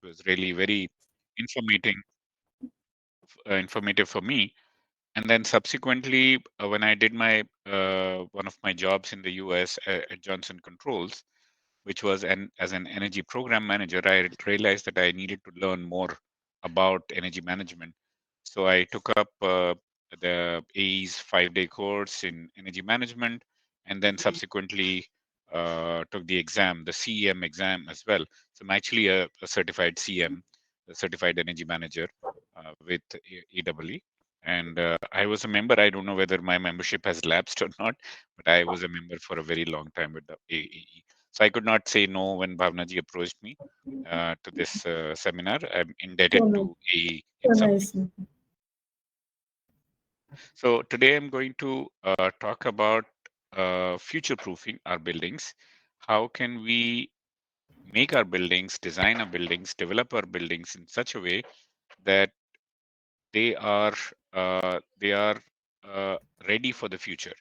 was really very informating, informative for me. And then subsequently, when I did my one of my jobs in the US at Johnson Controls, which was as an energy program manager, I realized that I needed to learn more about energy management. So I took up the AE's 5-day course in energy management, and then subsequently took the exam, the CEM exam as well. So I'm actually a certified CM, a certified energy manager with AEEWI. And I was a member. I don't know whether my membership has lapsed or not, but I was a member for a very long time with the AEE. So I could not say no when Bhavnaji approached me to this seminar. I'm indebted So nice. to AE So in some way. nice. So today I'm going to talk about future proofing our buildings. How can we make our buildings, design our buildings, develop our buildings in such a way that they are they are uh, ready for the future.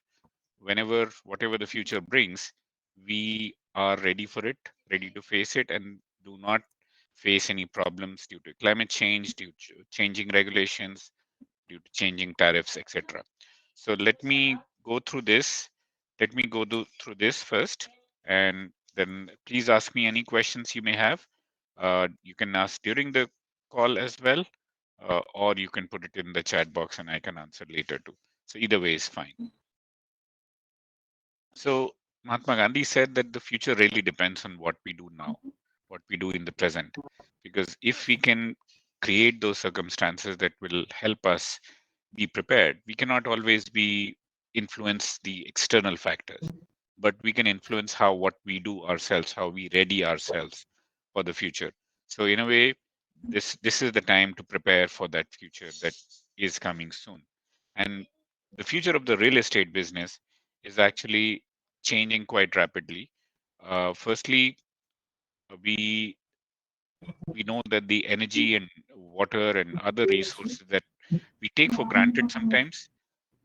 Whenever whatever the future brings, we are ready for it, ready to face it, and do not face any problems due to climate change, due to changing regulations, due to changing tariffs, etc. So let me go through this. Let me through this first, and then please ask me any questions you may have. You can ask during the call as well, or you can put it in the chat box and I can answer later too. So either way is fine. So Mahatma Gandhi said that the future really depends on what we do now, what we do in the present. Because if we can create those circumstances that will help us be prepared, we cannot always be influence the external factors, but we can influence how what we do ourselves, how we ready ourselves for the future. So in a way, this is the time to prepare for that future that is coming soon. And the future of the real estate business is actually changing quite rapidly. Firstly, we we know that the energy and water and other resources that we take for granted sometimes,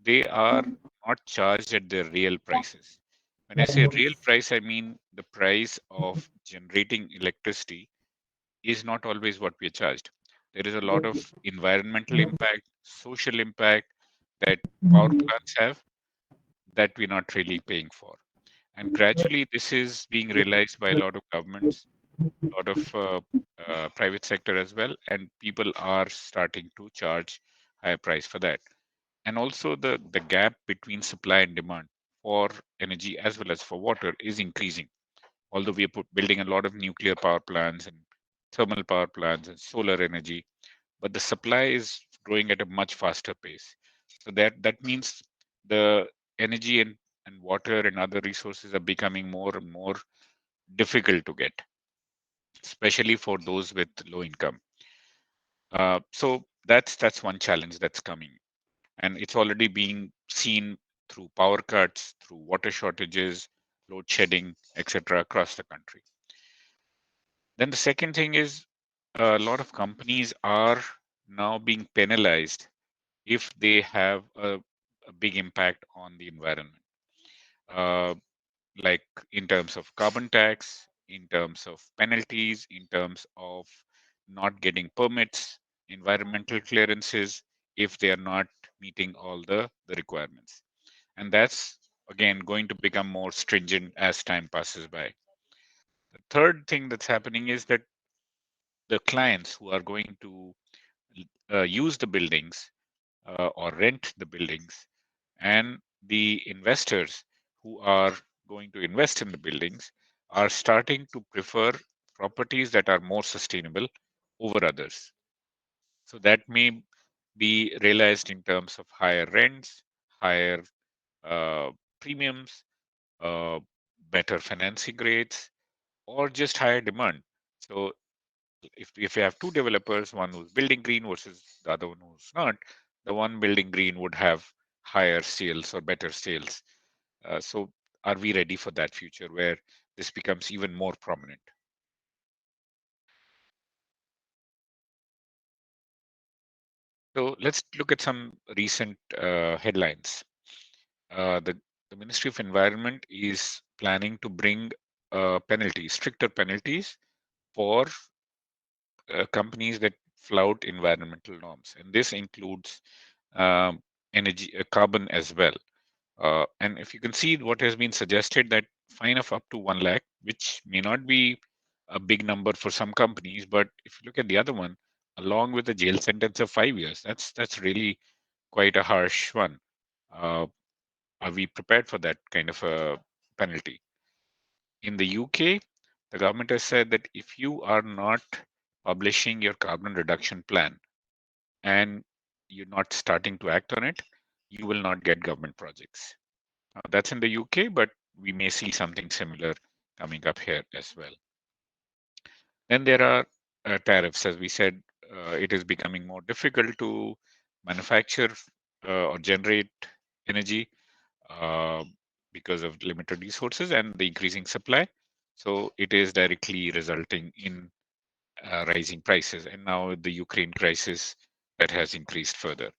they are not charged at their real prices. When I say real price, I mean the price of generating electricity is not always what we are charged. There is a lot of environmental impact, social impact that power plants have that we're not really paying for. And gradually, this is being realized by a lot of governments, a lot of private sector as well, and people are starting to charge higher price for that. And also, the gap between supply and demand for energy as well as for water is increasing. Although we are building a lot of nuclear power plants and thermal power plants and solar energy, but the supply is growing at a much faster pace. So that means the energy and water and other resources are becoming more and more difficult to get, especially for those with low income. So that's one challenge that's coming, and it's already being seen through power cuts, through water shortages, load shedding, etc., across the country. Then the second thing is a lot of companies are now being penalized if they have a big impact on the environment, uh, like in terms of carbon tax, in terms of penalties, in terms of not getting permits, environmental clearances, if they are not meeting all the requirements. And that's again going to become more stringent as time passes by. The third thing that's happening is that the clients who are going to use the buildings or rent the buildings, and the investors who are going to invest in the buildings are starting to prefer properties that are more sustainable over others. So that may be realized in terms of higher rents, higher uh, premiums, uh, better financing rates, or just higher demand. So if you have two developers, one who's building green versus the other one who's not, the one building green would have higher sales or better sales. So are we ready for that future where this becomes even more prominent? So let's look at some recent headlines. The Ministry of Environment is planning to bring penalties, stricter penalties for companies that flout environmental norms, and this includes um, energy, carbon as well. And if you can see what has been suggested, that fine of up to 1 lakh, which may not be a big number for some companies, but if you look at the other one, along with a jail sentence of 5 years, that's really quite a harsh one. Uh, are we prepared for that kind of a penalty? In the UK, the government has said that if you are not publishing your carbon reduction plan and you're not starting to act on it, you will not get government projects. That's in the UK, but we may see something similar coming up here as well. Then there are tariffs. As we said, it is becoming more difficult to manufacture or generate energy uh, because of limited resources and the increasing supply. So it is directly resulting in rising prices. And now the Ukraine crisis that has increased further.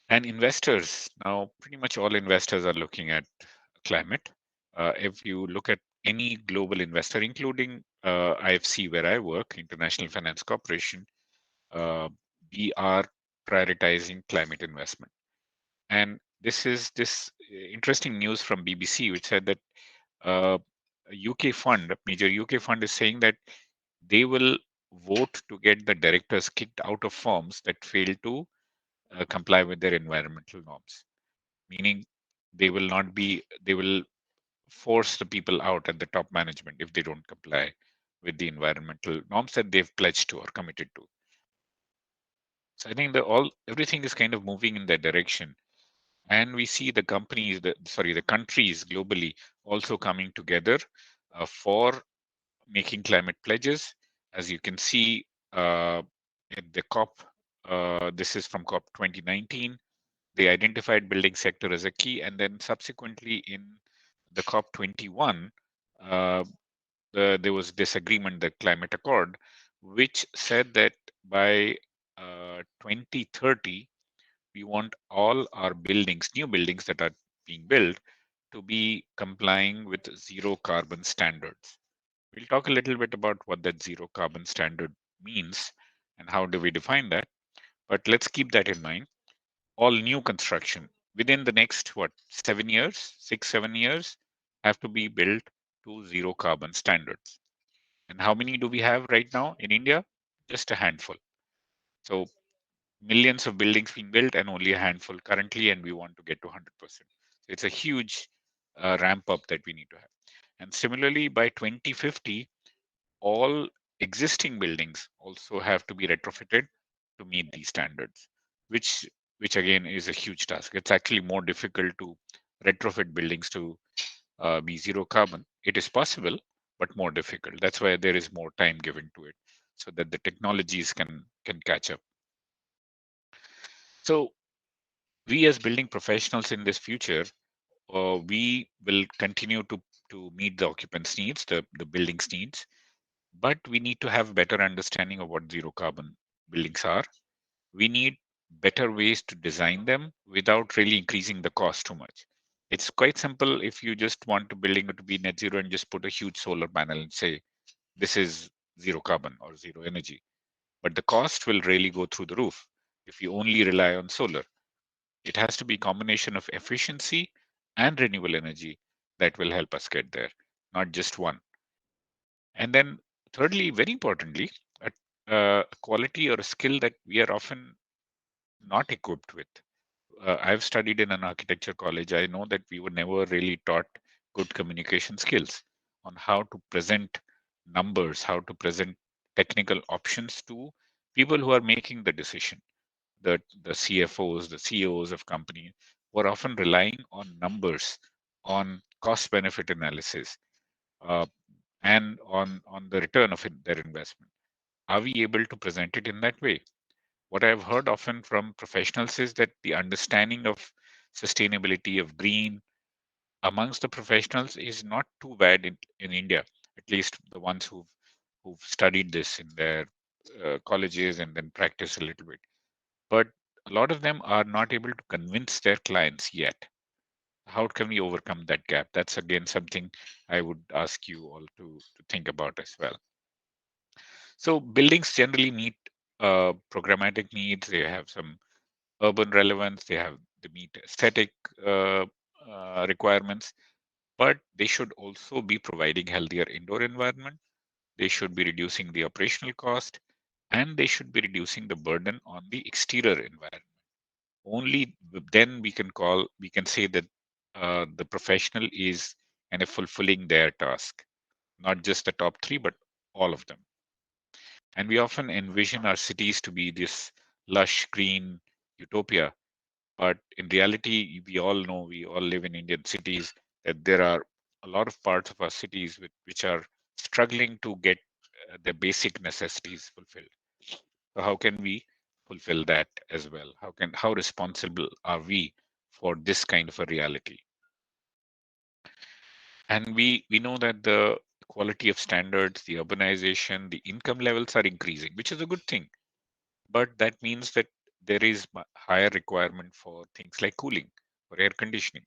And investors, now pretty much all investors are looking at climate. If you look at any global investor, including IFC, where I work, International Finance Corporation, uh, we are prioritizing climate investment. And this is this interesting news from BBC, which said that a UK fund, a major UK fund, is saying that they will vote to get the directors kicked out of firms that fail to comply with their environmental norms. Meaning, they will force the people out at the top management if they don't comply with the environmental norms that they've pledged to or committed to. So I think that everything is kind of moving in that direction. And we see the companies, the countries globally also coming together for making climate pledges. As you can see at the COP, this is from COP 2019. They identified building sector as a key, and then subsequently in the COP 21, uh, there was disagreement, the climate accord, which said that by 2030 we want all our buildings, new buildings that are being built, to be complying with zero carbon standards. We'll talk a little bit about what that zero carbon standard means and how do we define that. But let's keep that in mind. All new construction within the next, what, 7 years, 6, 7 years, have to be built to zero carbon standards. And how many do we have right now in India? Just a handful. So millions of buildings being built and only a handful currently, and we want to get to 100%. So it's a huge ramp up that we need to have. And similarly, by 2050, all existing buildings also have to be retrofitted to meet these standards, which which again is a huge task. It's actually more difficult to retrofit buildings to be zero carbon. It is possible, but more difficult. That's why there is more time given to it, so that the technologies can catch up. So we as building professionals in this future, we will continue to meet the occupants' needs, the buildings' needs, but we need to have better understanding of what zero carbon buildings are. We need better ways to design them without really increasing the cost too much. It's quite simple if you just want a building to be net zero and just put a huge solar panel and say this is zero carbon or zero energy. But the cost will really go through the roof if you only rely on solar. It has to be a combination of efficiency and renewable energy that will help us get there, not just one. And then, thirdly, very importantly, a quality or a skill that we are often not equipped with. I've studied in an architecture college. I know that we were never really taught good communication skills on how to present numbers, how to present technical options to people who are making the decision. The CFOs, the CEOs of companies were often relying on numbers, on cost benefit analysis, uh, and on the return of their investment. Are we able to present it in that way? What I've heard often from professionals is that the understanding of sustainability, of green, amongst the professionals is not too bad in India, at least the ones who've studied this in their colleges and then practice a little bit. But a lot of them are not able to convince their clients yet. How can we overcome that gap? That's again something I would ask you all to think about as well. So buildings generally meet programmatic needs. They have some urban relevance. They meet aesthetic uh, requirements, but they should also be providing healthier indoor environment. They should be reducing the operational cost, and they should be reducing the burden on the exterior environment. Only then we can say that the professional is kind of fulfilling their task, not just the top three, but all of them. And we often envision our cities to be this lush green utopia, but in reality, we all know, we all live in Indian cities, that there are a lot of parts of our cities which are struggling to get their basic necessities fulfilled. So how can we fulfill that as well? How responsible are we for this kind of a reality? And we know that the quality of standards, the urbanization, the income levels are increasing, which is a good thing. But that means that there is higher requirement for things like cooling or air conditioning,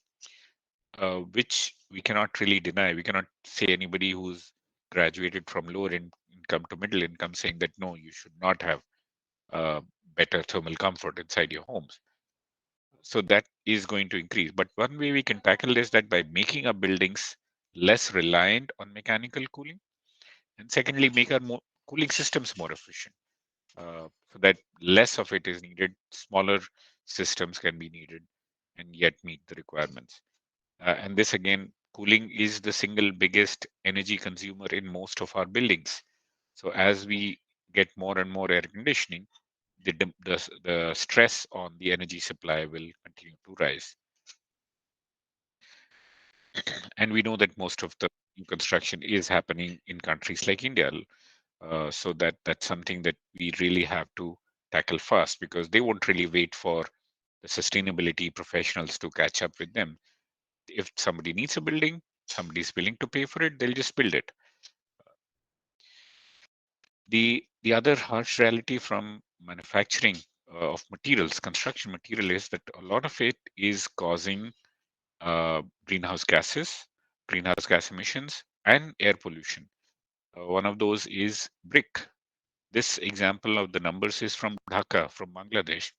which we cannot really deny. We cannot say anybody who's graduated from lower income to middle income saying that no, you should not have uh, better thermal comfort inside your homes. So that is going to increase. But one way we can tackle is that by making our buildings less reliant on mechanical cooling, and secondly, make our cooling systems more efficient, so that less of it is needed, smaller systems can be needed, and yet meet the requirements. And this again, cooling is the single biggest energy consumer in most of our buildings. So as we get more and more air conditioning, the stress on the energy supply will continue to rise. And we know that most of the new construction is happening in countries like India. So that's something that we really have to tackle fast, because they won't really wait for the sustainability professionals to catch up with them. If somebody needs a building, somebody's willing to pay for it, they'll just build it. The other harsh reality from manufacturing of materials, construction material, is that a lot of it is causing greenhouse gases, greenhouse gas emissions, and air pollution. One of those is brick. This example of the numbers is from Dhaka, from Bangladesh.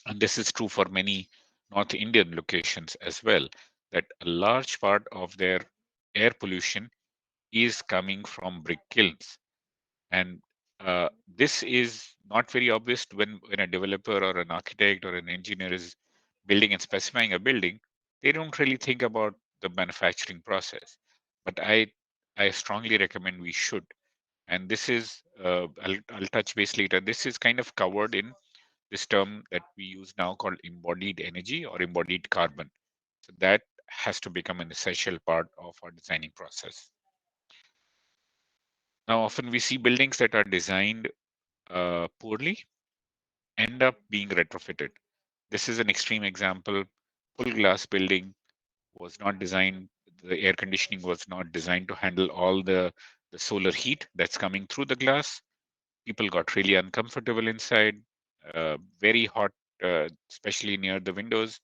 And this is true for many North Indian locations as well, that a large part of their air pollution is coming from brick kilns. And this is not very obvious when a developer or an architect or an engineer is building and specifying a building. They don't really think about the manufacturing process. But I strongly recommend we should. And this is, I'll touch base later. This is kind of covered in this term that we use now called embodied energy or embodied carbon. So that has to become an essential part of our designing process. Now, often we see buildings that are designed poorly end up being retrofitted. This is an extreme example. Full glass building was not designed, the air conditioning was not designed to handle all the solar heat that's coming through the glass. People got really uncomfortable inside, very hot, especially near the windows,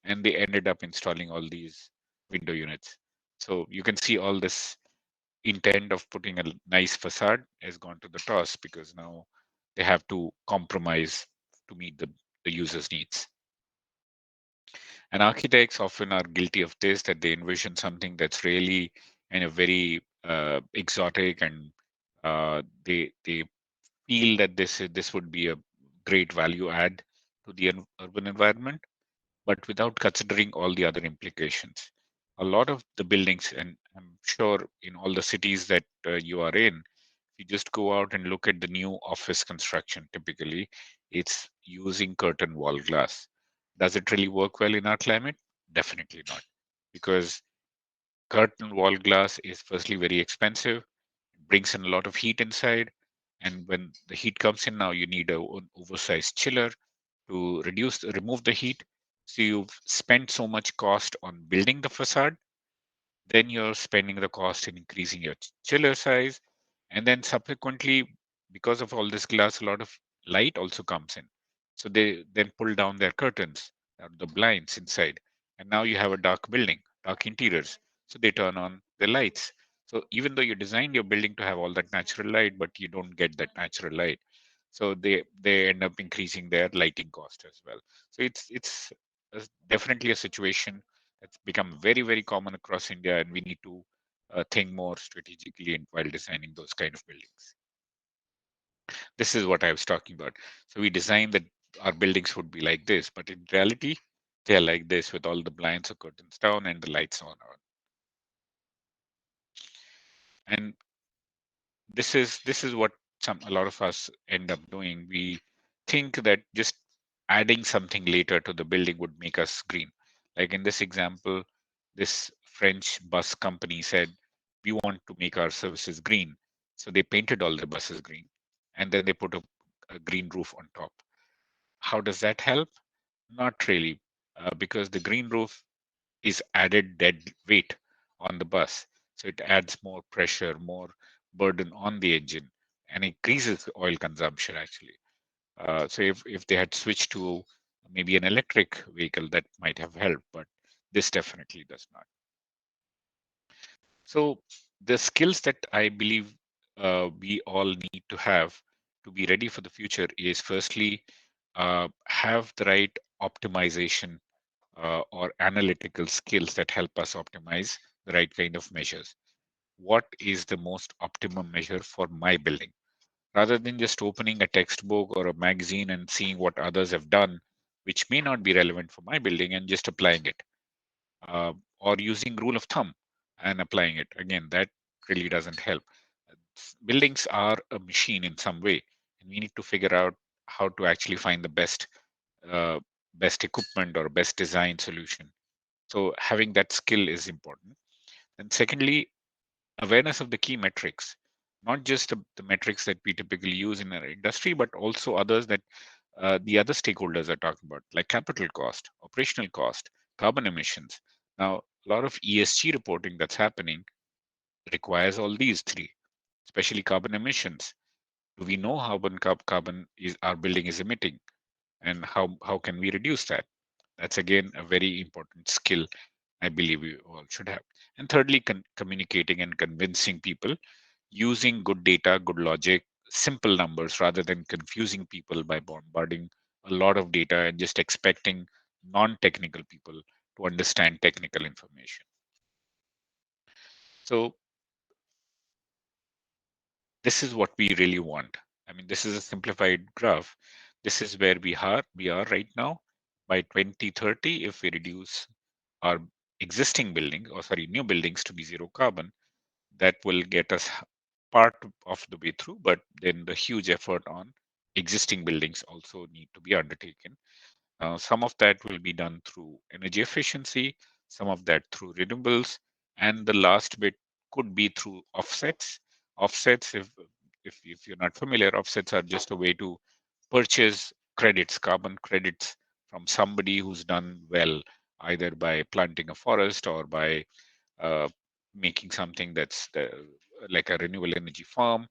and they ended up installing all these window units. So you can see all this intent of putting a nice facade has gone to the toss, because now they have to compromise to meet the user's needs. And architects often are guilty of this, that they envision something that's really kind of very exotic, and they feel that this would be a great value add to the urban environment, but without considering all the other implications. A lot of the buildings, and I'm sure in all the cities that you are in, if you just go out and look at the new office construction, typically it's using curtain wall glass. Does it really work well in our climate? Definitely not, because curtain wall glass is firstly very expensive, brings in a lot of heat inside, and when the heat comes in, now you need an oversized chiller to remove the heat. So you've spent so much cost on building the facade, then you're spending the cost in increasing your chiller size, and then subsequently, because of all this glass, a lot of light also comes in. So they then pull down their curtains, the blinds inside, and now you have a dark building, dark interiors. So they turn on the lights. So even though you designed your building to have all that natural light, but you don't get that natural light. So they end up increasing their lighting cost as well. So it's definitely a situation that's become very, very common across India, and we need to think more strategically while designing those kind of buildings. This is what I was talking about. So we designed that our buildings would be like this, but in reality, they're like this with all the blinds or curtains down and the lights on. And this is what a lot of us end up doing. We think that just adding something later to the building would make us green. Like in this example, this French bus company said, we want to make our services green. So they painted all their buses green, and then they put a green roof on top. How does that help? Not really, because the green roof is added dead weight on the bus. So it adds more pressure, more burden on the engine, and increases oil consumption actually. So if they had switched to maybe an electric vehicle, that might have helped, but this definitely does not. So the skills that I believe we all need to have to be ready for the future is firstly have the right optimization or analytical skills that help us optimize the right kind of measures. What is the most optimum measure for my building? Rather than just opening a textbook or a magazine and seeing what others have done, which may not be relevant for my building, and just applying it, or using rule of thumb and applying it. Again, that really doesn't help. Buildings are a machine in some way, and we need to figure out how to actually find the uh, best equipment or best design solution. So having that skill is important. And secondly, awareness of the key metrics, not just the metrics that we typically use in our industry, but also others that the other stakeholders are talking about, like capital cost, operational cost, carbon emissions. Now, a lot of ESG reporting that's happening requires all these three, especially carbon emissions. Do we know how carbon is our building is emitting, and how can we reduce that? That's again a very important skill I believe we all should have. And thirdly, communicating and convincing people using good data, good logic, simple numbers rather than confusing people by bombarding a lot of data and just expecting non technical people to understand technical information. So, this is what we really want. I mean, this is a simplified graph. This is where we are right now. By 2030, if we reduce our existing building, or sorry, new buildings to be zero carbon, that will get us part of the way through, but then the huge effort on existing buildings also need to be undertaken. Some of that will be done through energy efficiency, some of that through renewables, and the last bit could be through offsets. Offsets, if you're not familiar, offsets are just a way to purchase credits, carbon credits from somebody who's done well, either by planting a forest or by uh, making something that's like a renewable energy farm,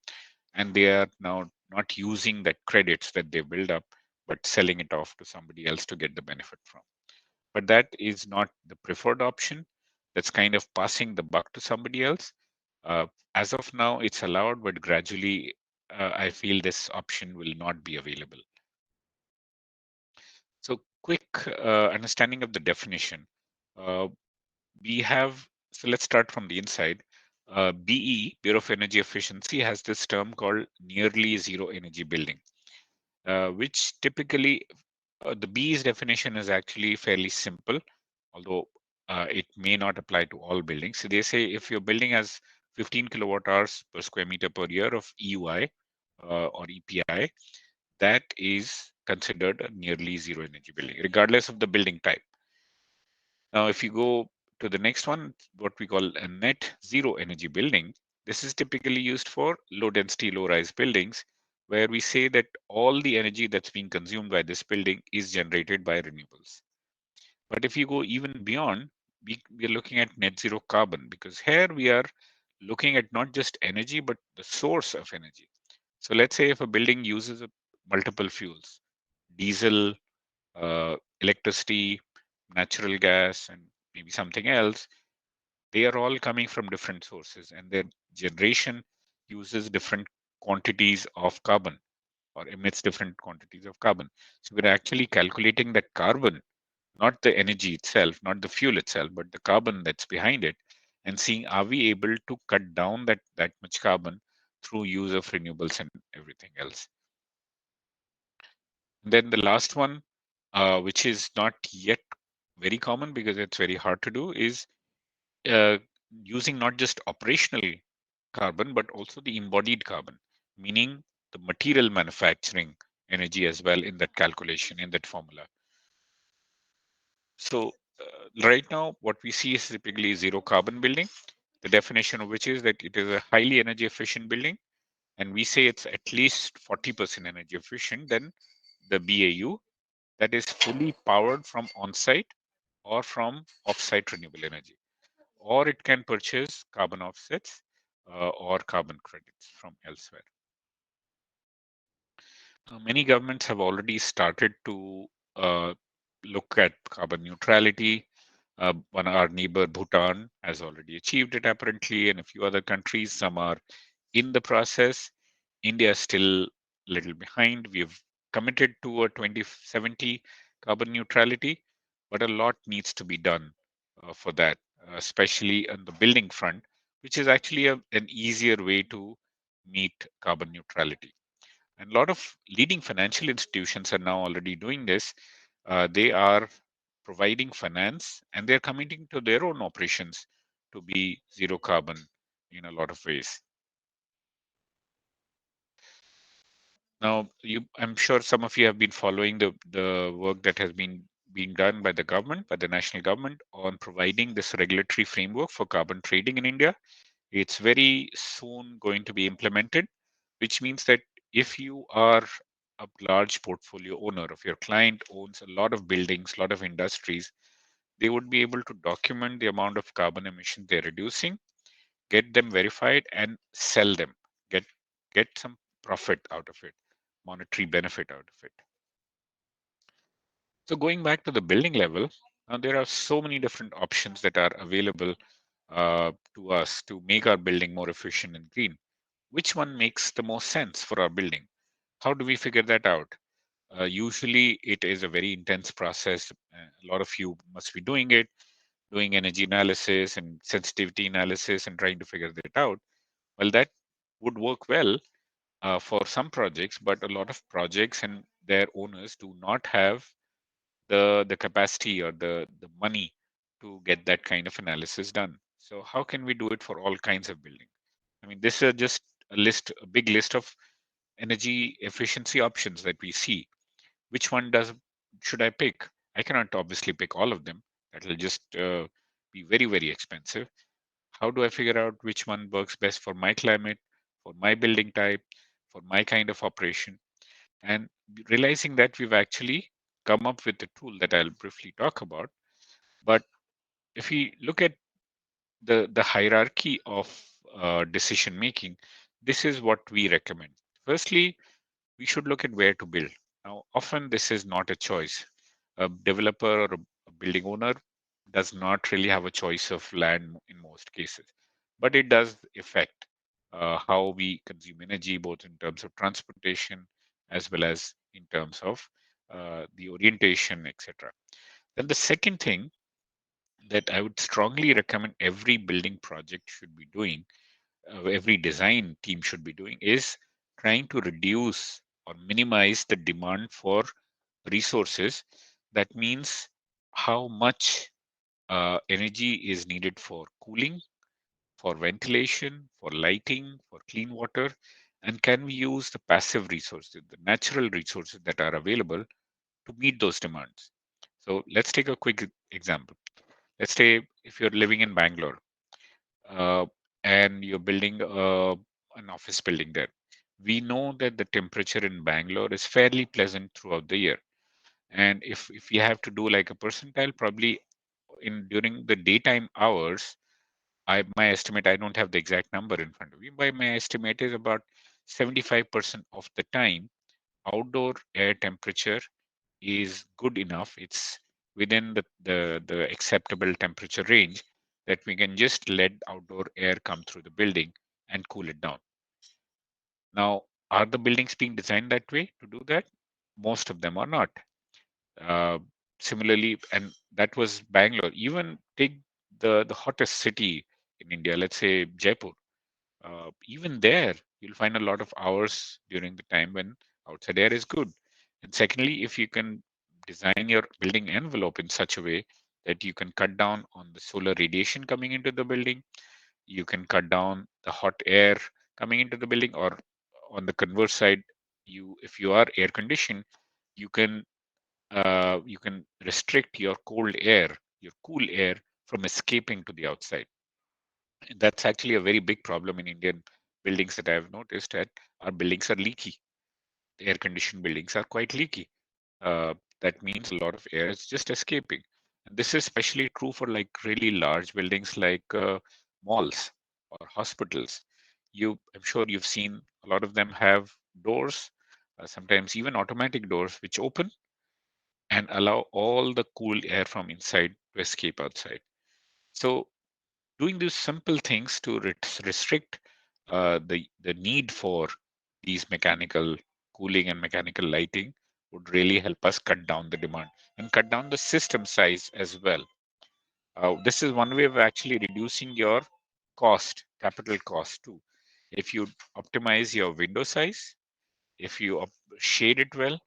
and they are now not using that credits that they build up, but selling it off to somebody else to get the benefit from. But that is not the preferred option. That's kind of passing the buck to somebody else. Uh, as of now, it's allowed, but gradually, I feel this option will not be available. So, quick understanding of the definition. Uh, we have, so let's start from the inside. BE, Bureau of Energy Efficiency, has this term called nearly zero energy building, which typically, the BE's definition is actually fairly simple, although it may not apply to all buildings. So they say if your building has 15 kilowatt hours per square meter per year of EUI or EPI, that is considered a nearly zero energy building, regardless of the building type. Now, if you go to the next one, what we call a net zero energy building, this is typically used for low density, low rise buildings, where we say that all the energy that's being consumed by this building is generated by renewables. But if you go even beyond, we are looking at net zero carbon, because here we are looking at not just energy, but the source of energy. So let's say if a building uses multiple fuels, diesel, electricity, natural gas, and maybe something else, They are all coming from different sources, and their generation uses different quantities of carbon or emits different quantities of carbon. So we're actually calculating that carbon, not the energy itself, not the fuel itself, but the carbon that's behind it, and seeing are we able to cut down that much carbon through use of renewables and everything else. Then the last one, which is not yet very common because it's very hard to do, is uh, using not just operational carbon, but also the embodied carbon, meaning the material manufacturing energy as well in that calculation, in that formula. So right now, what we see is typically zero carbon building, the definition of which is that it is a highly energy efficient building. And we say it's at least 40% energy efficient than the BAU that is fully powered from on-site or from off-site renewable energy, or it can purchase carbon offsets or carbon credits from elsewhere. Many governments have already started to uh, look at carbon neutrality. One our neighbor Bhutan has already achieved it apparently, and a few other countries. Some are in the process. India is still a little behind. We've committed to a 2070 carbon neutrality, but a lot needs to be done for that, especially on the building front, which is actually an easier way to meet carbon neutrality. And a lot of leading financial institutions are now already doing this. They are providing finance and they're committing to their own operations to be zero carbon in a lot of ways. Now, I'm sure some of you have been following the work that has been being done by the government, by the national government, on providing this regulatory framework for carbon trading in India. It's very soon going to be implemented, which means that if you are a large portfolio owner, if your client owns a lot of buildings, a lot of industries, they would be able to document the amount of carbon emission they're reducing, get them verified, and sell them, get get some profit out of it, monetary benefit out of it. So going back to the building level, now there are so many different options that are available to us to make our building more efficient and green. Which one makes the most sense for our building? How do we figure that out? Usually, it is a very intense process. A lot of you must be doing it, doing energy analysis and sensitivity analysis and trying to figure that out. Well, that would work well for some projects, but a lot of projects and their owners do not have the capacity or the money to get that kind of analysis done. So how can we do it for all kinds of building? I mean, this is just a big list of energy efficiency options that we see. Which one does should I pick? I cannot obviously pick all of them. That will just be very, very expensive. How do I figure out which one works best for my climate, for my building type, for my kind of operation? And realizing that we've actually come up with a tool that I'll briefly talk about. But if we look at the hierarchy of decision making, this is what we recommend. Firstly, we should look at where to build. Now, often this is not a choice. A developer or a building owner does not really have a choice of land in most cases, but it does affect how we consume energy, both in terms of transportation as well as in terms of the orientation, etc. Then the second thing that I would strongly recommend every building project should be doing, every design team should be doing, is trying to reduce or minimize the demand for resources. That means how much energy is needed for cooling, for ventilation, for lighting, for clean water, and can we use the passive resources, the natural resources that are available to meet those demands. So let's take a quick example. Let's say if you're living in Bangalore uh, and you're building an office building there. We know that the temperature in Bangalore is fairly pleasant throughout the year. And if you have to do like a percentile, probably in during the daytime hours, my estimate, I don't have the exact number in front of me, but my estimate is about 75% of the time, outdoor air temperature is good enough. It's within the acceptable temperature range that we can just let outdoor air come through the building and cool it down. Now, are the buildings being designed that way to do that? Most of them are not. Uh, Similarly, and that was Bangalore. Even take the hottest city in India, let's say Jaipur. Even there, you'll find a lot of hours during the time when outside air is good. And secondly, if you can design your building envelope in such a way that you can cut down on the solar radiation coming into the building, you can cut down the hot air coming into the building, or on the converse side, if you are air conditioned, you can you can restrict your cold air, your cool air from escaping to the outside. And that's actually a very big problem in Indian buildings that I've noticed that our buildings are leaky. The air conditioned buildings are quite leaky. That means a lot of air is just escaping. And this is especially true for like really large buildings like malls or hospitals. I'm sure you've seen a lot of them have doors, sometimes even automatic doors, which open and allow all the cool air from inside to escape outside. So doing these simple things to restrict the need for these mechanical cooling and mechanical lighting would really help us cut down the demand and cut down the system size as well. This is one way of actually reducing your capital cost too. If you optimize your window size, if you shade it well,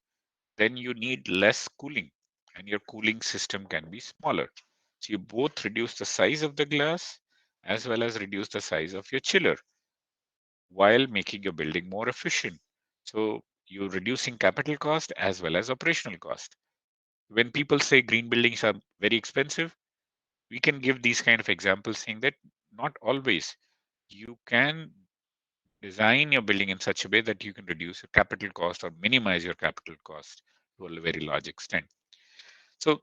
then you need less cooling and your cooling system can be smaller. So you both reduce the size of the glass as well as reduce the size of your chiller while making your building more efficient. So you're reducing capital cost as well as operational cost. When people say green buildings are very expensive, we can give these kind of examples saying that not always. You can design your building in such a way that you can reduce your capital cost or minimize your capital cost to a very large extent. So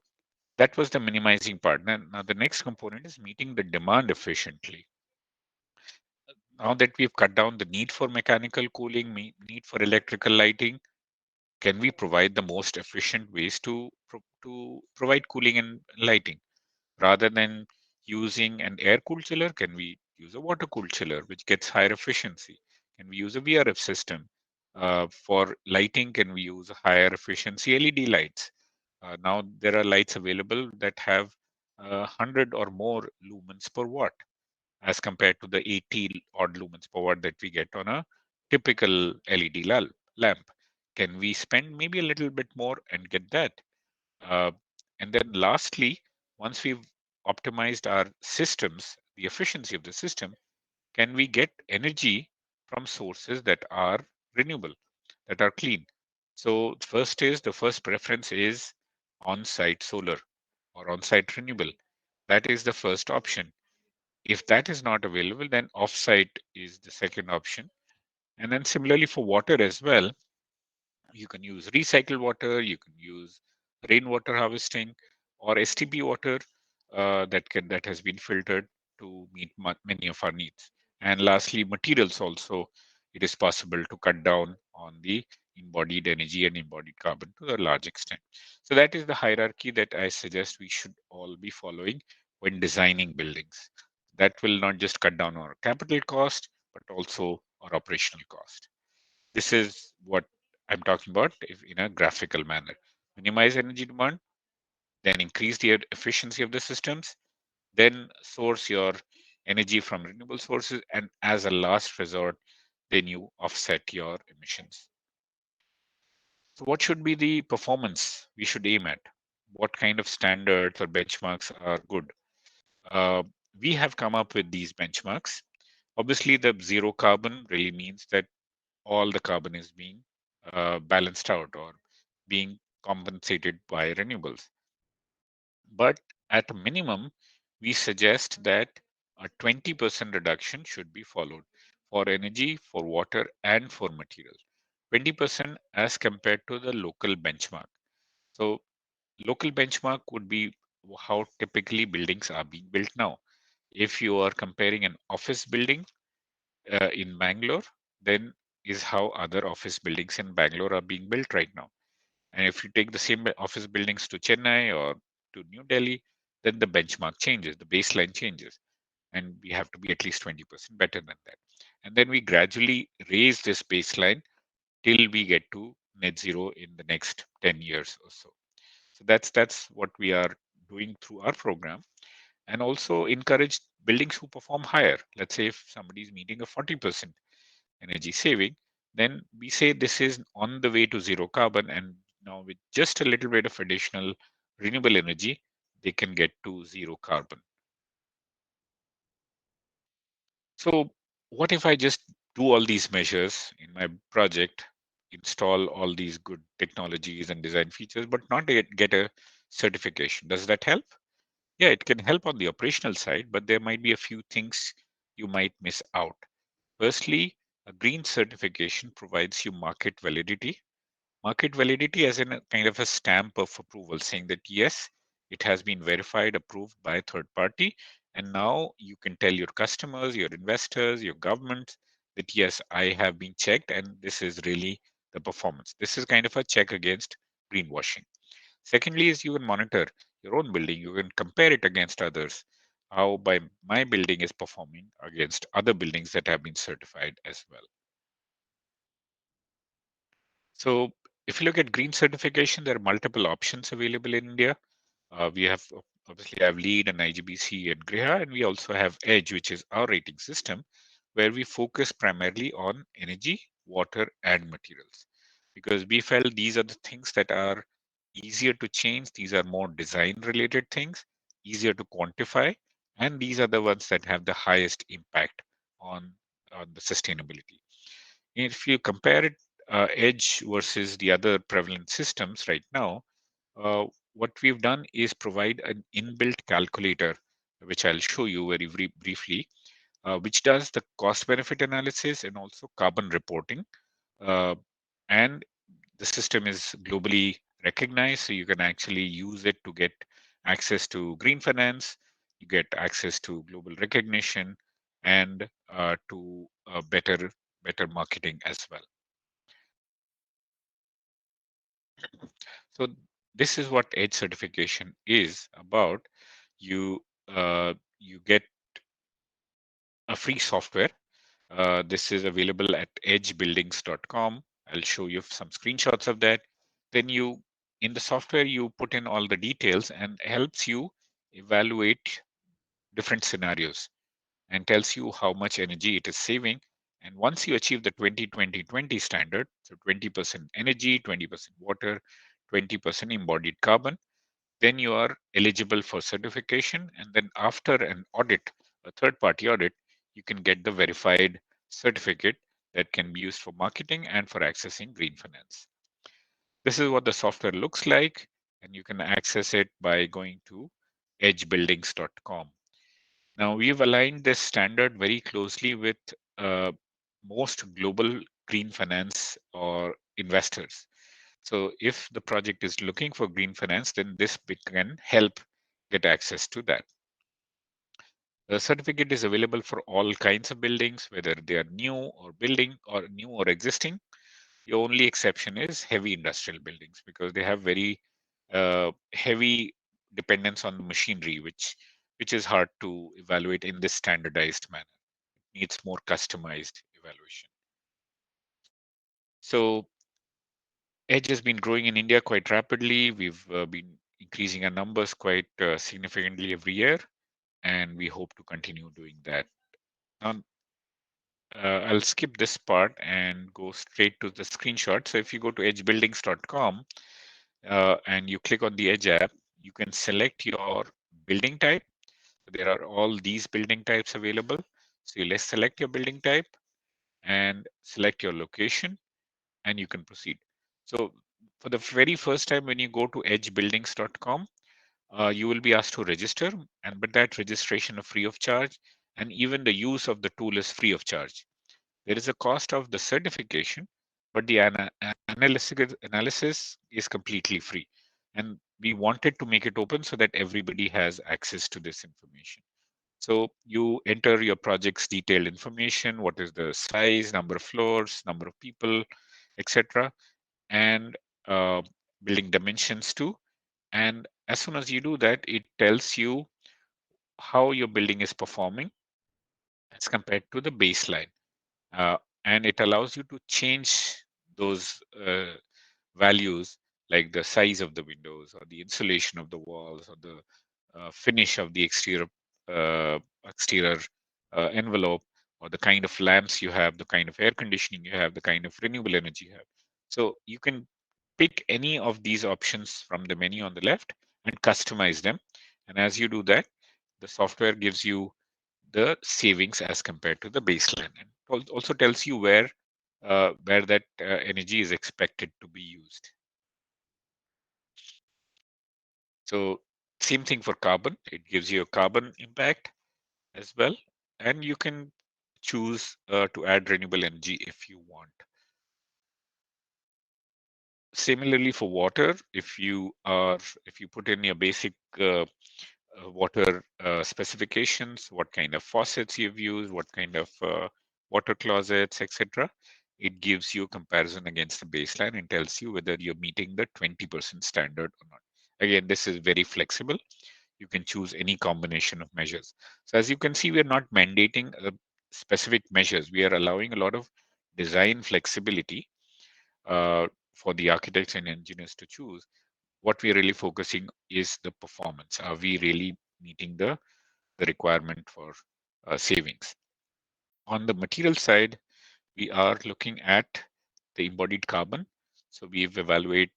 that was the minimizing part. Now the next component is meeting the demand efficiently. Now that we've cut down the need for mechanical cooling, need for electrical lighting, can we provide the most efficient ways to provide cooling and lighting? Rather than using an air cooled chiller, can we use a water cooled chiller, which gets higher efficiency? Can we use a VRF system? For lighting, can we use higher efficiency LED lights? Now there are lights available that have 100 or more lumens per watt as compared to the 80 odd lumens per watt that we get on a typical LED lamp. Can we spend maybe a little bit more and get that? Uh, and then lastly, once we've optimized our systems, the efficiency of the system, can we get energy from sources that are renewable, that are clean? So the first preference is on-site solar or on-site renewable. That is the first option. If that is not available, then off-site is the second option. And then similarly for water as well, you can use recycled water, you can use rainwater harvesting or STP water that has been filtered to meet many of our needs. And lastly, materials also, it is possible to cut down on the embodied energy and embodied carbon to a large extent. So that is the hierarchy that I suggest we should all be following when designing buildings. That will not just cut down our capital cost, but also our operational cost. This is what I'm talking about if in a graphical manner. Minimize energy demand, then increase the efficiency of the systems, then source your energy from renewable sources, and as a last resort, then you offset your emissions. So, what should be the performance we should aim at? What kind of standards or benchmarks are good? Uh, we have come up with these benchmarks. Obviously, the zero carbon really means that all the carbon is being balanced out or being compensated by renewables. But at a minimum, we suggest that a 20% reduction should be followed for energy, for water, and for material. 20% as compared to the local benchmark. So, local benchmark would be how typically buildings are being built now. If you are comparing an office building in Bangalore, then is how other office buildings in Bangalore are being built right now. And if you take the same office buildings to Chennai or to New Delhi, then the benchmark changes, the baseline changes. and we have to be at least 20% better than that. And then we gradually raise this baseline till we get to net zero in the next 10 years or so. So that's what we are doing through our program, and also encourage buildings who perform higher. Let's say if somebody is meeting a 40% energy saving, then we say this is on the way to zero carbon, and now with just a little bit of additional renewable energy, they can get to zero carbon. So what if I just do all these measures in my project, install all these good technologies and design features, but not get a certification? Does that help? Yeah, it can help on the operational side, but there might be a few things you might miss out. Firstly, a green certification provides you market validity. Market validity as in a kind of a stamp of approval saying that yes, it has been verified, approved by a third party. And now you can tell your customers, your investors, your government that yes, I have been checked and this is really the performance. This is kind of a check against greenwashing. Secondly, is you can monitor your own building. You can compare it against others. How by my building is performing against other buildings that have been certified as well. So if you look at green certification, there are multiple options available in India. We have obviously have LEED and IGBC and GRIHA, and we also have EDGE, which is our rating system, where we focus primarily on energy, water, and materials, because we felt these are the things that are easier to change. These are more design-related things, easier to quantify, and these are the ones that have the highest impact on the sustainability. If you compare it, Edge versus the other prevalent systems right now, uh, what we've done is provide an inbuilt calculator, which I'll show you very briefly, which does the cost benefit analysis and also carbon reporting. Uh, and the system is globally recognized, so you can actually use it to get access to green finance, you get access to global recognition, and to better marketing as well. So this is what Edge certification is about. You you get a free software. This is available at edgebuildings.com. I'll show you some screenshots of that. Then you, in the software, you put in all the details and helps you evaluate different scenarios and tells you how much energy it is saving. And once you achieve the 20-20-20 standard, so 20% energy, 20% water, 20% embodied carbon, then you are eligible for certification. And then after an audit, a third party audit, you can get the verified certificate that can be used for marketing and for accessing green finance. This is what the software looks like, and you can access it by going to edgebuildings.com. Now, we've aligned this standard very closely with uh, most global green finance or investors. So if the project is looking for green finance, then this can help get access to that. The certificate is available for all kinds of buildings, whether they are new or building or new or existing. The only exception is heavy industrial buildings because they have very heavy dependence on the machinery, which is hard to evaluate in this standardized manner. It needs more customized evaluation. So Edge has been growing in India quite rapidly. We've been increasing our numbers quite significantly every year, and we hope to continue doing that. Now, I'll skip this part and go straight to the screenshot. So if you go to edgebuildings.com and you click on the Edge app, you can select your building type. There are all these building types available. So you let's select your building type and select your location, and you can proceed. So for the very first time, when you go to edgebuildings.com, you will be asked to register, and but that registration is free of charge, and even the use of the tool is free of charge. There is a cost of the certification, but the analysis is completely free. And we wanted to make it open so that everybody has access to this information. So you enter your project's detailed information, what is the size, number of floors, number of people, etc., and building dimensions too. And as soon as you do that, it tells you how your building is performing as compared to the baseline. Uh, and it allows you to change those values, like the size of the windows or the insulation of the walls or the finish of the exterior envelope, or the kind of lamps you have, the kind of air conditioning you have, the kind of renewable energy you have. So you can pick any of these options from the menu on the left and customize them. And as you do that, the software gives you the savings as compared to the baseline, and also tells you where that energy is expected to be used. So same thing for carbon. It gives you a carbon impact as well, and you can choose to add renewable energy if you want. Similarly for water, if you put in your basic water specifications, what kind of faucets you've used, what kind of water closets, etc. It gives you a comparison against the baseline and tells you whether you're meeting the 20% standard or not. Again, this is very flexible. You can choose any combination of measures. So as you can see, we're not mandating specific measures. We are allowing a lot of design flexibility for the architects and engineers to choose. What we're really focusing is the performance. Are we really meeting the requirement for savings? On the material side, we are looking at the embodied carbon. So we've evaluated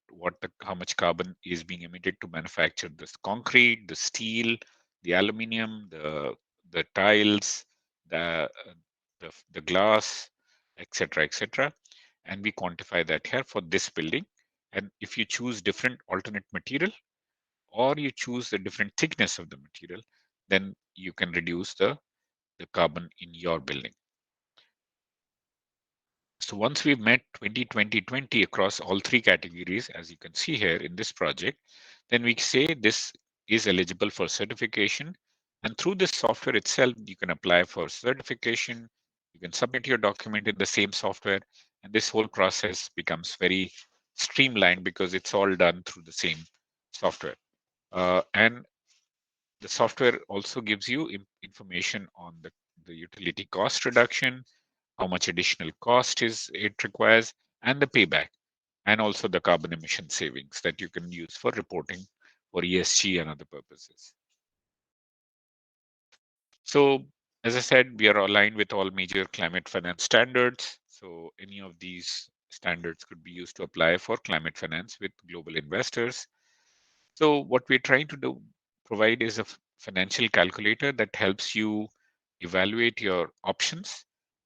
how much carbon is being emitted to manufacture this concrete, the steel, the aluminum, the tiles, the the glass, etc., etc. And we quantify that here for this building. And if you choose different alternate material, or you choose the different thickness of the material, then you can reduce the carbon in your building. So once we've met 20-20-20 across all three categories, as you can see here in this project, then we say this is eligible for certification. And through this software itself, you can apply for certification. You can submit your document in the same software. And this whole process becomes very streamlined because it's all done through the same software. And the software also gives you information on the utility cost reduction, how much additional cost is it requires, and the payback, and also the carbon emission savings that you can use for reporting for ESG and other purposes. So, as I said, we are aligned with all major climate finance standards. So any of these standards could be used to apply for climate finance with global investors. So what we're trying to provide is a financial calculator that helps you evaluate your options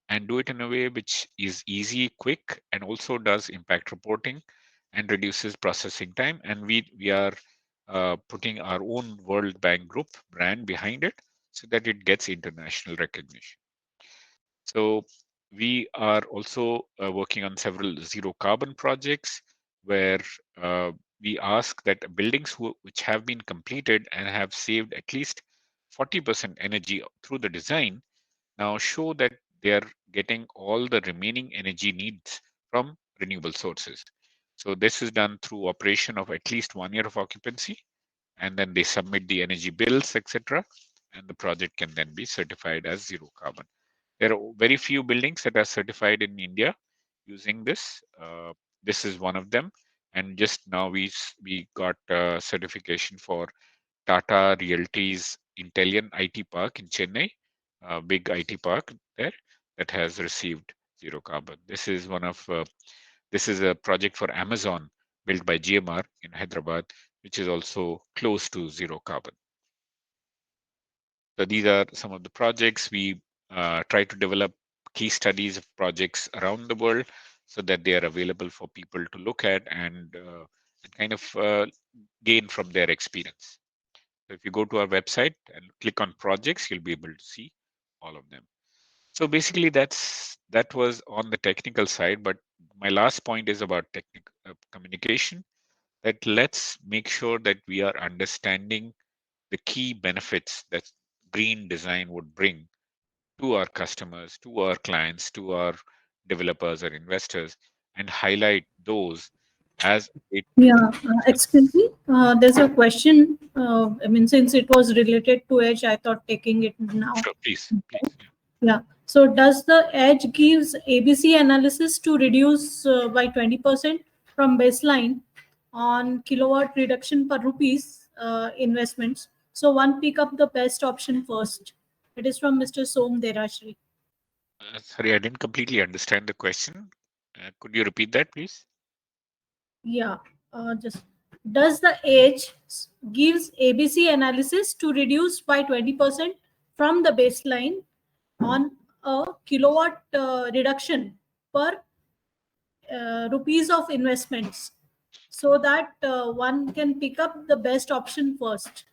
and do it in a way which is easy, quick, and also does impact reporting and reduces processing time. And we are putting our own World Bank Group brand behind it so that it gets international recognition. So we are also working on several zero carbon projects where we ask that buildings which have been completed and have saved at least 40% energy through the design now show that they are getting all the remaining energy needs from renewable sources. So this is done through operation of at least 1 year of occupancy, and then they submit the energy bills, etc. And the project can then be certified as zero carbon. There are very few buildings that are certified in India using this. This is one of them. And just now we got certification for Tata Realty's Intellian IT Park in Chennai, a big IT park there that has received zero carbon. This is a project for Amazon built by GMR in Hyderabad, which is also close to zero carbon. So these are some of the projects. We try to develop key studies of projects around the world so that they are available for people to look at and kind of gain from their experience. So if you go to our website and click on projects, you'll be able to see all of them. So basically that was on the technical side, but my last point is about technical communication, that let's make sure that we are understanding the key benefits that green design would bring to our customers, to our clients, to our developers or investors, and highlight those as it Yeah, excuse success. me. There's a question. I mean, since it was related to edge, I thought taking it now. Sure, please, please. Yeah. Yeah. So does the edge gives ABC analysis to reduce by 20% from baseline on kilowatt reduction per rupees investments? So one pick up the best option first. It is from Mr. Som Derashri. Sorry, I didn't completely understand the question. Could you repeat that, please? Yeah. Just does the edge gives ABC analysis to reduce by 20% from the baseline on a kilowatt reduction per rupees of investments so that one can pick up the best option first.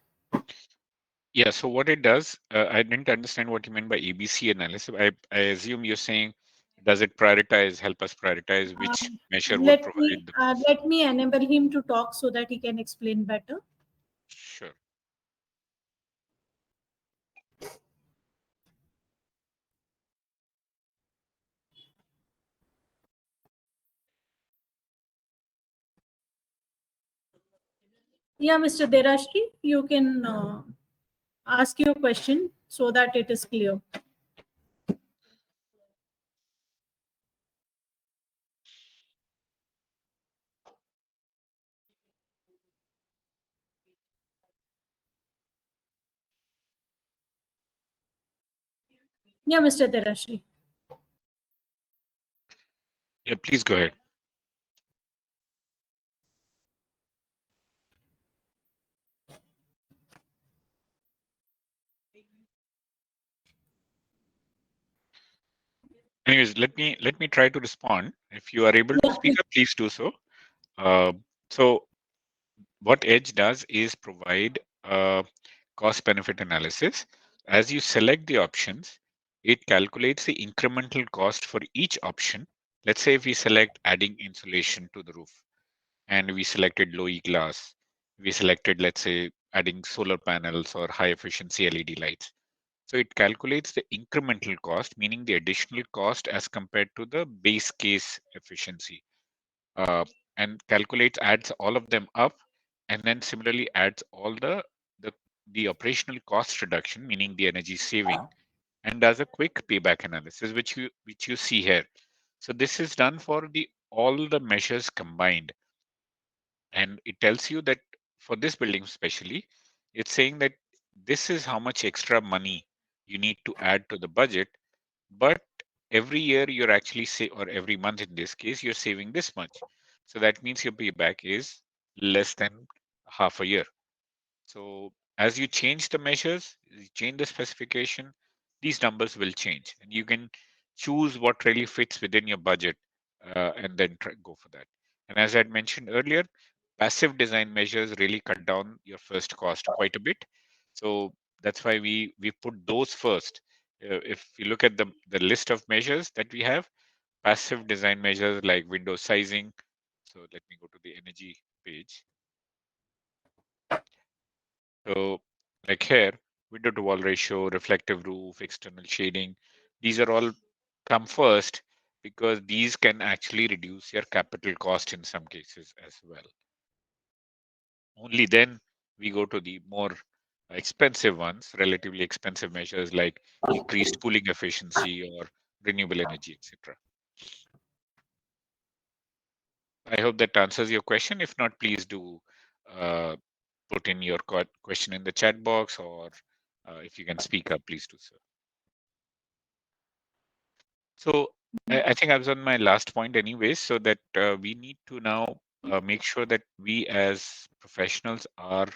Yeah, so what it does, I didn't understand what you meant by ABC analysis. I assume you're saying, does it prioritize, help us prioritize which measure would provide the best? Let me enable him to talk so that he can explain better. Sure. Yeah, Mr. Derashki, you can ask your question so that it is clear. Yeah, Mr. Derashki. Yeah, please go ahead. Anyways, let me try to respond. If you are able to Yeah, speak up, please do so. Uh, so what Edge does is provide a cost benefit analysis. As you select the options, it calculates the incremental cost for each option. Let's say if we select adding insulation to the roof and we selected low E glass, we selected, let's say, adding solar panels or high efficiency LED lights. So it calculates the incremental cost, meaning the additional cost as compared to the base case efficiency, uh, and calculates, adds all of them up, and then similarly adds all the the operational cost reduction, meaning the energy saving, and does a quick payback analysis, which you see here. So this is done for the all the measures combined, and it tells you that for this building especially, it's saying that this is how much extra money you need to add to the budget, but every year you're actually say, or every month in this case, you're saving this much. So that means your payback is less than half a year. So as you change the measures, you change the specification, these numbers will change, and you can choose what really fits within your budget, and then go for that. And as I had mentioned earlier, passive design measures really cut down your first cost quite a bit. So that's why we put those first. If you look at the list of measures that we have, passive design measures like window sizing. So let me go to the energy page. So like here, window to wall ratio, reflective roof, external shading, these are all come first because these can actually reduce your capital cost in some cases as well. Only then we go to the more expensive ones, relatively expensive measures like increased cooling efficiency or renewable energy, etc. I hope that answers your question. If not, please do uh, put in your question in the chat box, or if you can speak up, please do so. So I think I was on my last point anyways, so that we need to now make sure that we as professionals are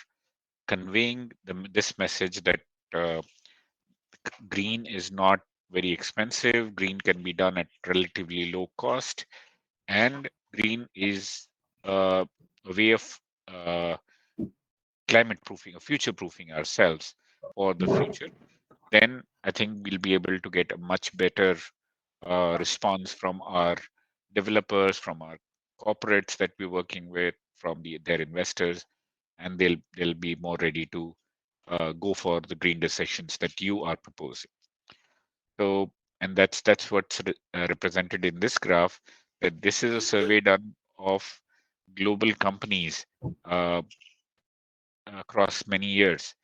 conveying this message that uh, green is not very expensive, green can be done at relatively low cost, and green is a way of uh, climate proofing or future proofing ourselves for the future. Then I think we'll be able to get a much better response from our developers, from our corporates that we're working with, from their investors, and they'll be more ready to go for the green decisions that you are proposing. So, and that's what's represented in this graph. That this is a survey done of global companies uh, across many years,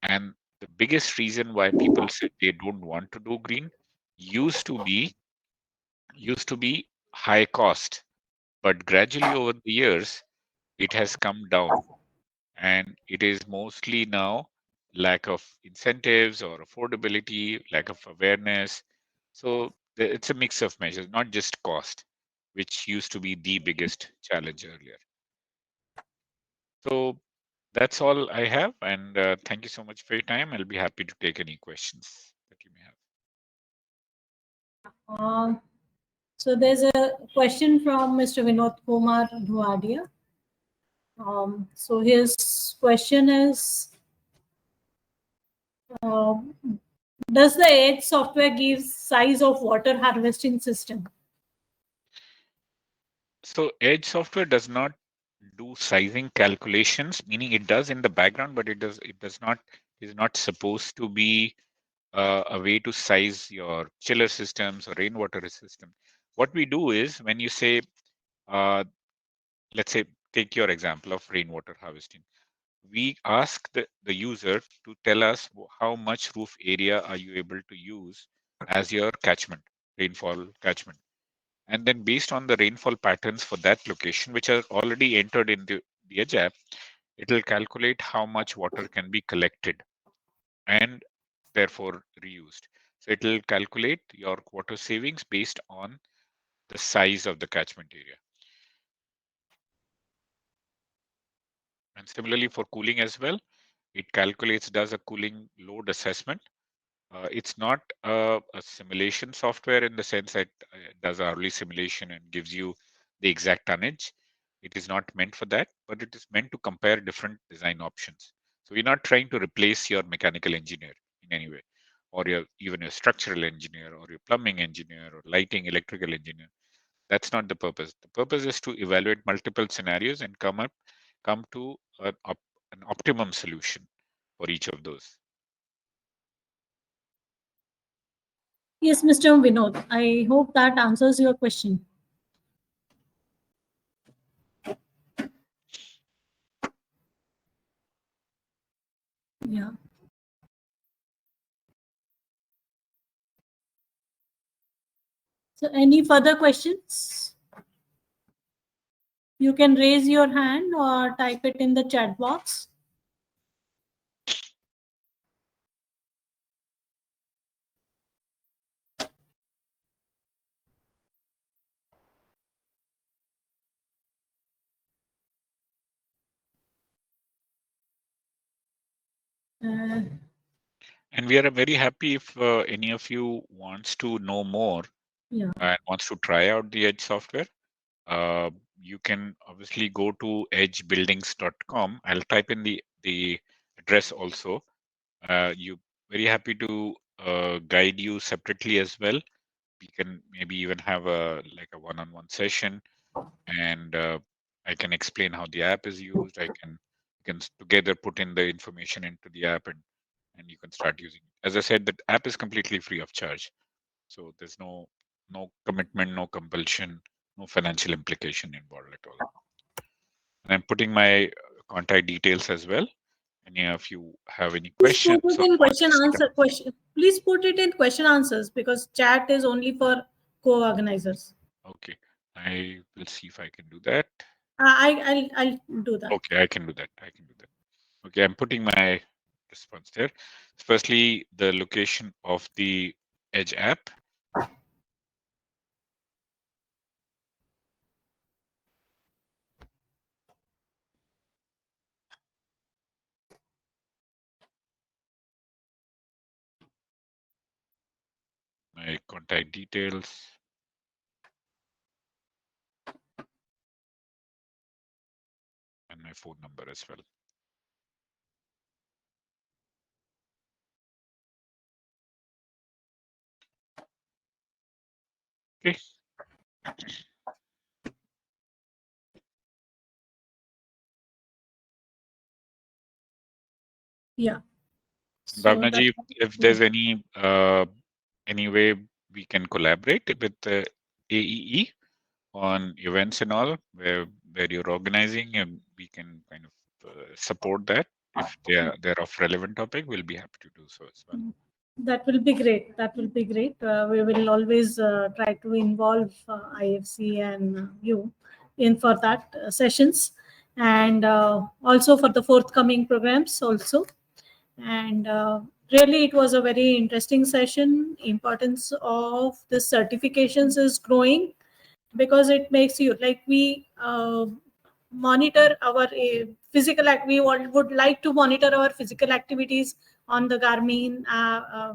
and the biggest reason why people said they don't want to do green used to be used to be high cost, but gradually over the years it has come down, and it is mostly now lack of incentives or affordability, lack of awareness. So it's a mix of measures, not just cost, which used to be the biggest challenge earlier. So that's all I have, and thank you so much for your time. I'll be happy to take any questions that you may have. Um, so there's a question from Mr. Vinod Kumar Dhuadia. So his question is, um, does the Edge software give size of water harvesting system? So Edge software does not do sizing calculations, meaning it does in the background, but it does not is not supposed to be a way to size your chiller systems or rainwater system. What we do is when you say, uh, let's say, take your example of rainwater harvesting, we ask the user to tell us how much roof area are you able to use as your catchment, rainfall catchment. And then based on the rainfall patterns for that location, which are already entered in the Edge app, it will calculate how much water can be collected and therefore reused. So it will calculate your water savings based on the size of the catchment area. And similarly for cooling as well, it calculates, does a cooling load assessment. It's not a simulation software in the sense that it does hourly simulation and gives you the exact tonnage. It is not meant for that, but it is meant to compare different design options. So we're not trying to replace your mechanical engineer in any way, or even your structural engineer, or your plumbing engineer, or lighting, electrical engineer. That's not the purpose. The purpose is to evaluate multiple scenarios and come to an optimum solution for each of those. Yes, Mr. Vinod, I hope that answers your question. Yeah. So any further questions? You can raise your hand or type it in the chat box. Uh, And we are very happy if any of you wants to know more yeah. and wants to try out the Edge software. Uh, you can obviously go to edgebuildings.com. I'll type in the address also. You very happy to guide you separately as well. We can maybe even have a one-on-one session, and I can explain how the app is used. We can together put in the information into the app, and you can start using it. As I said, the app is completely free of charge. So there's no commitment, no compulsion, no financial implication involved at all. And I'm putting my contact details as well. Any of you have any Please put questions it or in want to question set up? answer question. Please put it in question answers because chat is only for co-organizers. Okay, I will see if I can do that. I'll do that. Okay, I can do that. I can do that. Okay, I'm putting my response there. Firstly, the location of the Edge app. My contact details, and my phone number as well. Okay. Yeah. So Bhavna that. ji, if Yeah. there's any way we can collaborate with the AEE on events and all, where you're organizing, and we can kind of support that. If they're of relevant topic, we'll be happy to do so as well. That will be great. That will be great. We will always try to involve IFC and you in for that sessions, and also for the forthcoming programs also. And really, it was a very interesting session. Importance of the certifications is growing because it makes you like we monitor our physical act. We would like to monitor our physical activities on the Garmin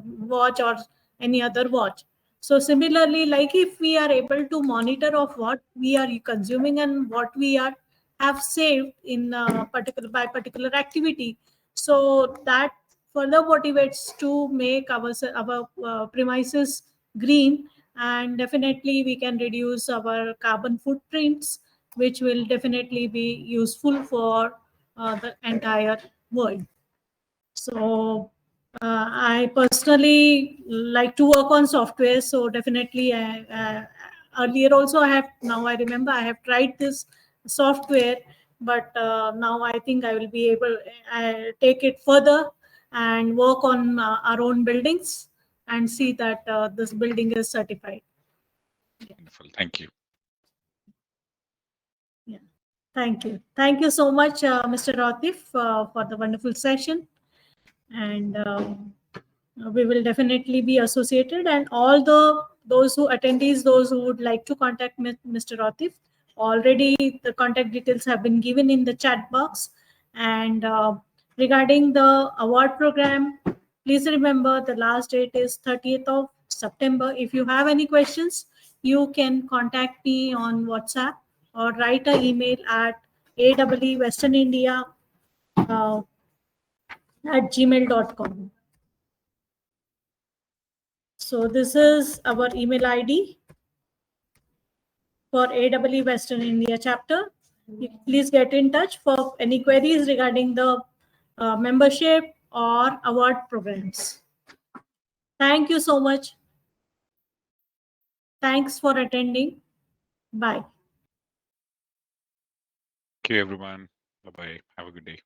watch or any other watch. So similarly, like if we are able to monitor of what we are consuming and what we are have saved in particular by particular activity, so that further motivates to make our premises green, and definitely we can reduce our carbon footprints, which will definitely be useful for the entire world. So I personally like to work on software. So definitely, earlier also I have. Now I remember I have tried this software, but now I think I will be able take it further and work on our own buildings and see that this building is certified. Wonderful. Thank you. Yeah. Thank you. Thank you so much, Mr. Autif, for the wonderful session. And we will definitely be associated. And all those who attendees, those who would like to contact Mr. Autif, already the contact details have been given in the chat box. And regarding the award program, please remember the last date is 30th of September. If you have any questions, you can contact me on WhatsApp or write an email at AEE Western India at gmail.com. So this is our email ID for AEE Western India chapter. Please get in touch for any queries regarding the membership or award programs. Thank you so much. Thanks for attending. Bye. Thank you, everyone. Bye bye. Have a good day.